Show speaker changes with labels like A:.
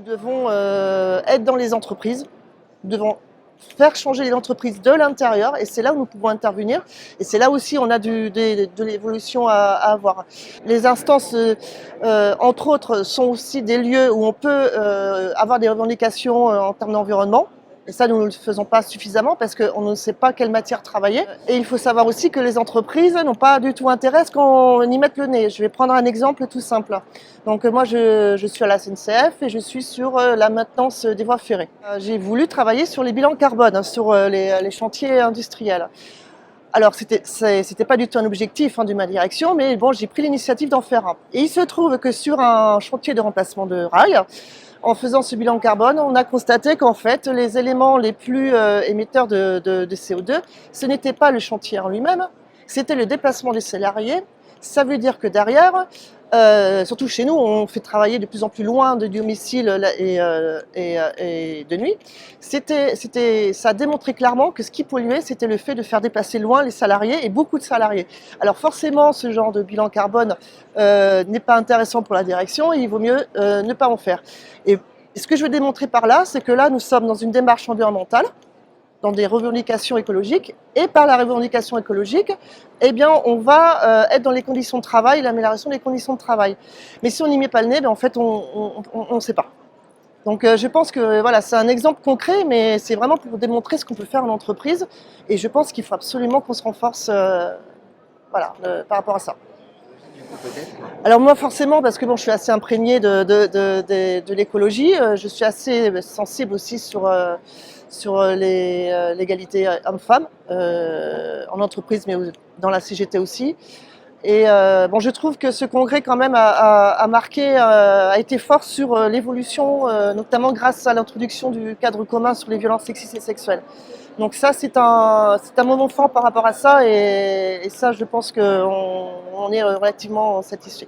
A: Nous devons être dans les entreprises, nous devons faire changer les entreprises de l'intérieur et c'est là où nous pouvons intervenir et c'est là aussi on a de l'évolution à avoir. Les instances, entre autres, sont aussi des lieux où on peut avoir des revendications en termes d'environnement. Et ça, nous ne le faisons pas suffisamment parce qu'on ne sait pas quelle matière travailler. Et il faut savoir aussi que les entreprises n'ont pas du tout intérêt à ce qu'on y mette le nez. Je vais prendre un exemple tout simple. Donc moi, je suis à la SNCF et je suis sur la maintenance des voies ferrées. J'ai voulu travailler sur les bilans carbone, hein, sur les chantiers industriels. Alors, c'était pas du tout un objectif de ma direction, mais bon, j'ai pris l'initiative d'en faire un. Et il se trouve que sur un chantier de remplacement de rails, en faisant ce bilan carbone, on a constaté qu'en fait, les éléments les plus émetteurs de CO2, ce n'était pas le chantier en lui-même, c'était le déplacement des salariés. Ça veut dire que derrière, surtout chez nous, on fait travailler de plus en plus loin du domicile et de nuit. Ça a démontré clairement que ce qui polluait, c'était le fait de faire déplacer loin les salariés et beaucoup de salariés. Alors forcément, ce genre de bilan carbone n'est pas intéressant pour la direction et il vaut mieux ne pas en faire. Et ce que je veux démontrer par là, c'est que là, nous sommes dans une démarche environnementale, dans des revendications écologiques, et par la revendication écologique, eh bien, on va être dans les conditions de travail, l'amélioration des conditions de travail. Mais si on n'y met pas le nez, ben, en fait, on ne sait pas. Donc je pense que voilà, c'est un exemple concret, mais c'est vraiment pour démontrer ce qu'on peut faire en entreprise, et je pense qu'il faut absolument qu'on se renforce par rapport à ça. Alors moi forcément, parce que bon, je suis assez imprégnée de l'écologie, je suis assez sensible aussi sur l'égalité hommes-femmes en entreprise, mais dans la CGT aussi. Et bon, je trouve que ce congrès quand même a marqué, a été fort sur l'évolution, notamment grâce à l'introduction du cadre commun sur les violences sexistes et sexuelles. Donc ça, c'est un moment fort par rapport à ça, et ça, je pense qu'on est relativement satisfait.